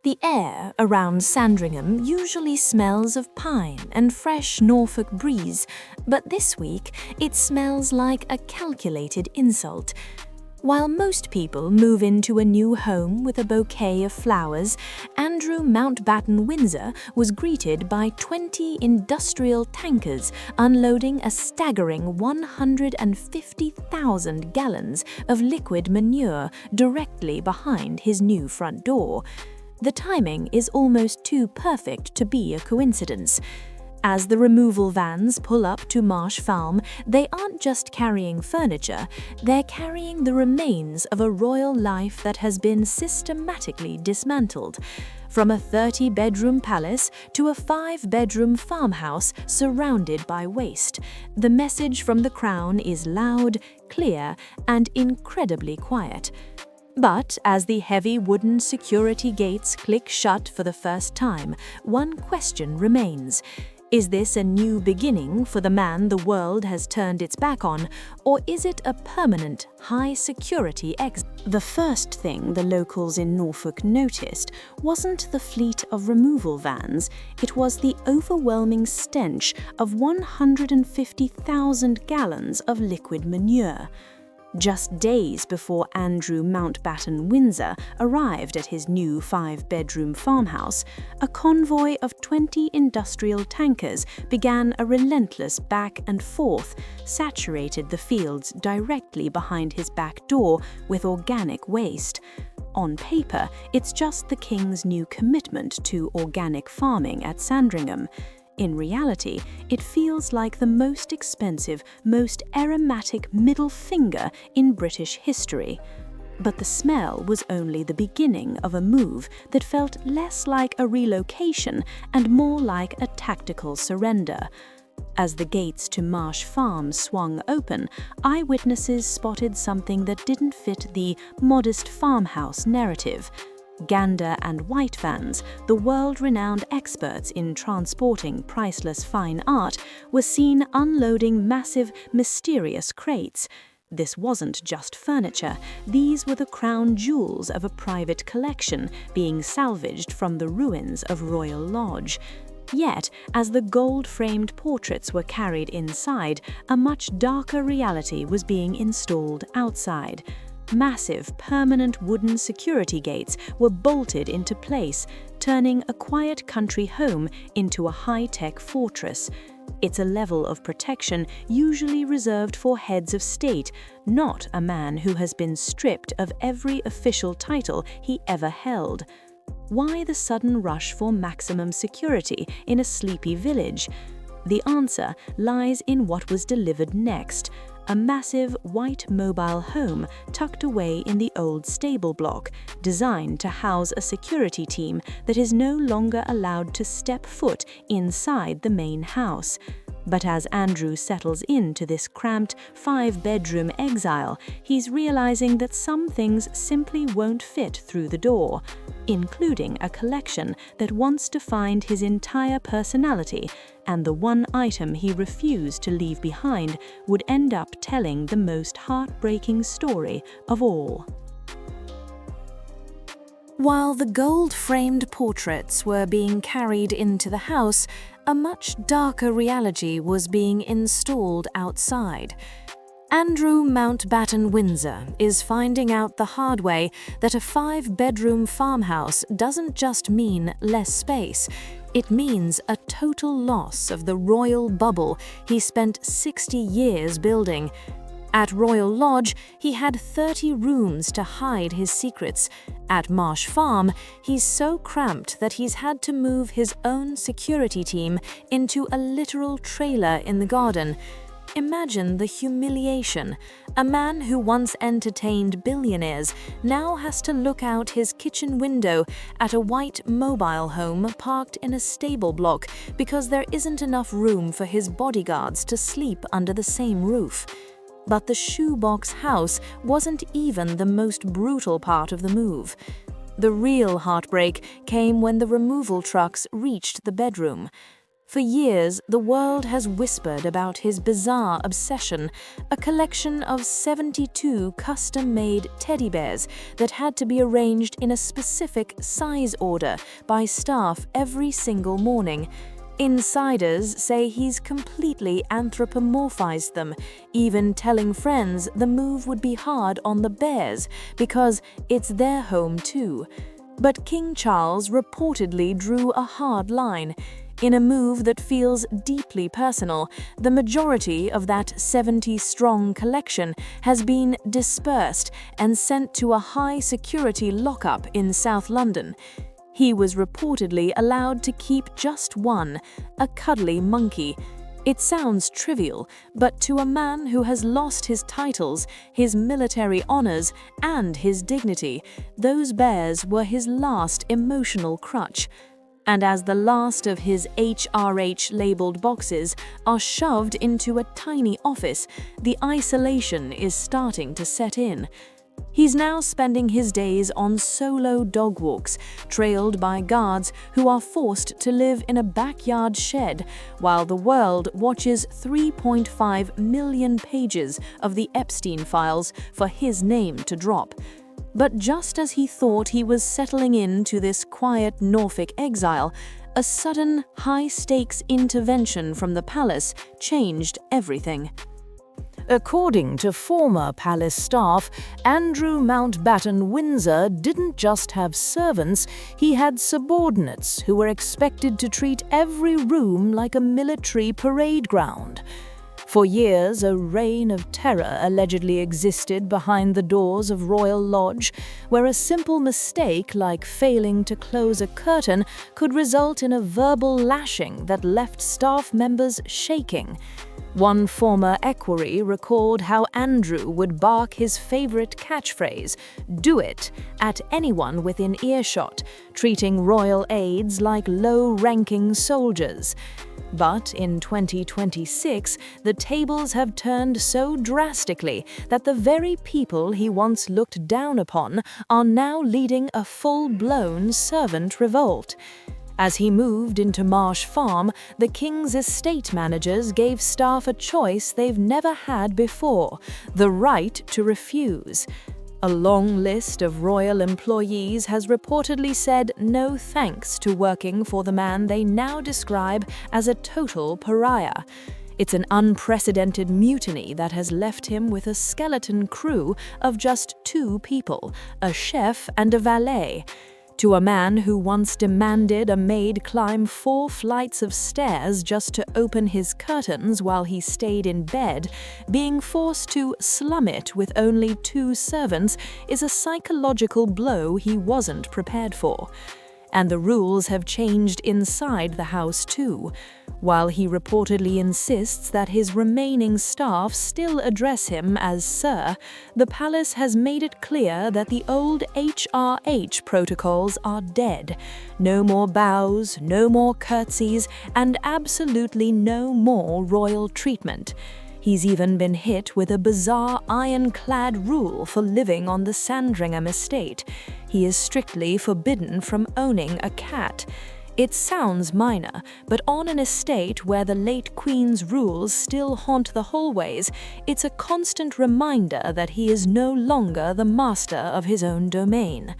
The air around Sandringham usually smells of pine and fresh Norfolk breeze, but this week it smells like a calculated insult. While most people move into a new home with a bouquet of flowers, Andrew Mountbatten-Windsor was greeted by 20 industrial tankers unloading a staggering 150,000 gallons of liquid manure directly behind his new front door. The timing is almost too perfect to be a coincidence. As the removal vans pull up to Marsh Farm, they aren't just carrying furniture, they're carrying the remains of a royal life that has been systematically dismantled. From a 30-bedroom palace to a 5-bedroom farmhouse surrounded by waste, the message from the crown is loud, clear, and incredibly quiet. But as the heavy wooden security gates click shut for the first time, one question remains. Is this a new beginning for the man the world has turned its back on, or is it a permanent, high-security exile? The first thing the locals in Norfolk noticed wasn't the fleet of removal vans, it was the overwhelming stench of 150,000 gallons of liquid manure. Just days before Andrew Mountbatten-Windsor arrived at his new 5-bedroom farmhouse, a convoy of 20 industrial tankers began a relentless back and forth, saturated the fields directly behind his back door with organic waste. On paper, it's just the king's new commitment to organic farming at Sandringham. In reality, it feels like the most expensive, most aromatic middle finger in British history. But the smell was only the beginning of a move that felt less like a relocation and more like a tactical surrender. As the gates to Marsh Farm swung open, eyewitnesses spotted something that didn't fit the modest farmhouse narrative. Gander and White vans, the world-renowned experts in transporting priceless fine art, were seen unloading massive, mysterious crates. This wasn't just furniture, these were the crown jewels of a private collection being salvaged from the ruins of Royal Lodge. Yet, as the gold-framed portraits were carried inside, a much darker reality was being installed outside. Massive, permanent wooden security gates were bolted into place, turning a quiet country home into a high-tech fortress. It's a level of protection usually reserved for heads of state, not a man who has been stripped of every official title he ever held. Why the sudden rush for maximum security in a sleepy village? The answer lies in what was delivered next. A massive white mobile home tucked away in the old stable block, designed to house a security team that is no longer allowed to step foot inside the main house. But as Andrew settles into this cramped 5-bedroom exile, he's realizing that some things simply won't fit through the door, including a collection that once defined his entire personality, and the one item he refused to leave behind would end up telling the most heartbreaking story of all. While the gold-framed portraits were being carried into the house, a much darker reality was being installed outside. Andrew Mountbatten-Windsor is finding out the hard way that a 5-bedroom farmhouse doesn't just mean less space. It means a total loss of the royal bubble he spent 60 years building. At Royal Lodge, he had 30 rooms to hide his secrets. At Marsh Farm, he's so cramped that he's had to move his own security team into a literal trailer in the garden. Imagine the humiliation. A man who once entertained billionaires now has to look out his kitchen window at a white mobile home parked in a stable block because there isn't enough room for his bodyguards to sleep under the same roof. But the shoebox house wasn't even the most brutal part of the move. The real heartbreak came when the removal trucks reached the bedroom. For years, the world has whispered about his bizarre obsession, a collection of 72 custom-made teddy bears that had to be arranged in a specific size order by staff every single morning. Insiders say he's completely anthropomorphized them, even telling friends the move would be hard on the bears because it's their home too. But King Charles reportedly drew a hard line. In a move that feels deeply personal, the majority of that 70-strong collection has been dispersed and sent to a high-security lockup in South London. He was reportedly allowed to keep just one, a cuddly monkey. It sounds trivial, but to a man who has lost his titles, his military honors, and his dignity, those bears were his last emotional crutch. And as the last of his HRH-labeled boxes are shoved into a tiny office, the isolation is starting to set in. He's now spending his days on solo dog walks, trailed by guards who are forced to live in a backyard shed, while the world watches 3.5 million pages of the Epstein Files for his name to drop. But just as he thought he was settling into this quiet Norfolk exile, a sudden, high-stakes intervention from the palace changed everything. According to former palace staff, Andrew Mountbatten-Windsor didn't just have servants, he had subordinates who were expected to treat every room like a military parade ground. For years, a reign of terror allegedly existed behind the doors of Royal Lodge, where a simple mistake like failing to close a curtain could result in a verbal lashing that left staff members shaking. One former equerry recalled how Andrew would bark his favorite catchphrase, "Do it," at anyone within earshot, treating royal aides like low-ranking soldiers. But in 2026, the tables have turned so drastically that the very people he once looked down upon are now leading a full-blown servant revolt. As he moved into Marsh Farm, the King's estate managers gave staff a choice they've never had before: the right to refuse. A long list of royal employees has reportedly said no thanks to working for the man they now describe as a total pariah. It's an unprecedented mutiny that has left him with a skeleton crew of just 2 people, a chef and a valet. To a man who once demanded a maid climb 4 flights of stairs just to open his curtains while he stayed in bed, being forced to slum it with only 2 servants is a psychological blow he wasn't prepared for. And the rules have changed inside the house too. While he reportedly insists that his remaining staff still address him as Sir, the palace has made it clear that the old HRH protocols are dead. No more bows, no more curtsies, and absolutely no more royal treatment. He's even been hit with a bizarre ironclad rule for living on the Sandringham estate. He is strictly forbidden from owning a cat. It sounds minor, but on an estate where the late Queen's rules still haunt the hallways, it's a constant reminder that he is no longer the master of his own domain.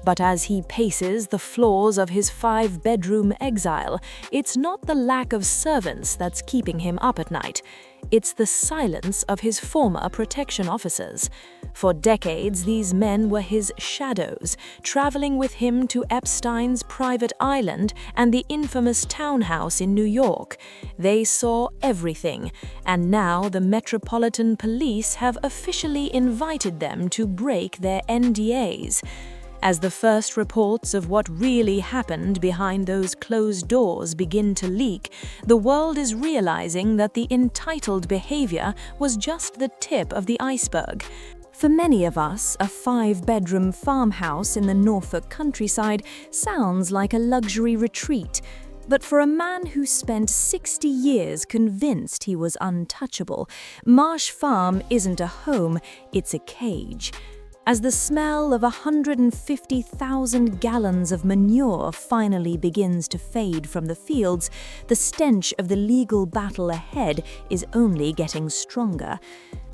But as he paces the floors of his 5-bedroom exile, it's not the lack of servants that's keeping him up at night. It's the silence of his former protection officers. For decades, these men were his shadows, traveling with him to Epstein's private island and the infamous townhouse in New York. They saw everything, and now the Metropolitan Police have officially invited them to break their NDAs. As the first reports of what really happened behind those closed doors begin to leak, the world is realizing that the entitled behavior was just the tip of the iceberg. For many of us, a 5-bedroom farmhouse in the Norfolk countryside sounds like a luxury retreat. But for a man who spent 60 years convinced he was untouchable, Marsh Farm isn't a home, it's a cage. As the smell of 150,000 gallons of manure finally begins to fade from the fields, the stench of the legal battle ahead is only getting stronger.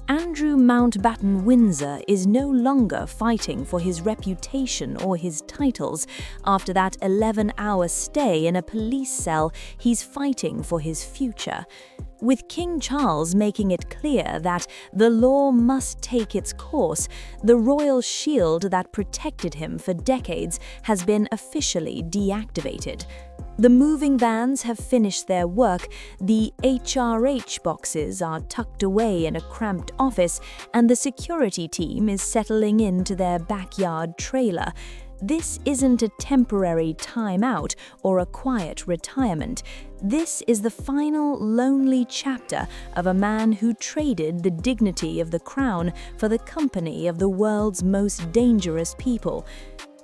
Andrew Mountbatten-Windsor is no longer fighting for his reputation or his titles. After that 11-hour stay in a police cell, he's fighting for his future. With King Charles making it clear that the law must take its course, the royal shield that protected him for decades has been officially deactivated. The moving vans have finished their work, the HRH boxes are tucked away in a cramped office, and the security team is settling into their backyard trailer. This isn't a temporary timeout or a quiet retirement. This is the final lonely chapter of a man who traded the dignity of the crown for the company of the world's most dangerous people.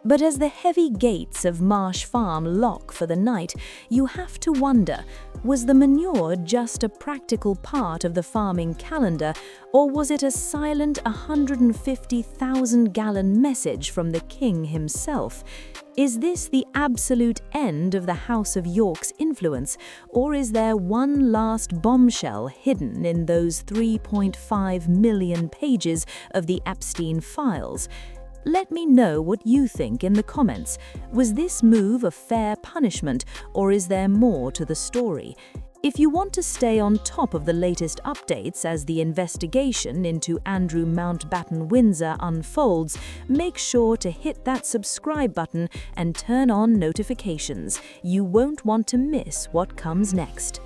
But as the heavy gates of Marsh Farm lock for the night, you have to wonder, was the manure just a practical part of the farming calendar, or was it a silent 150,000-gallon message from the king himself? Is this the absolute end of the House of York's influence, or is there one last bombshell hidden in those 3.5 million pages of the Epstein Files? Let me know what you think in the comments. Was this move a fair punishment, or is there more to the story? If you want to stay on top of the latest updates as the investigation into Andrew Mountbatten-Windsor unfolds, make sure to hit that subscribe button and turn on notifications. You won't want to miss what comes next.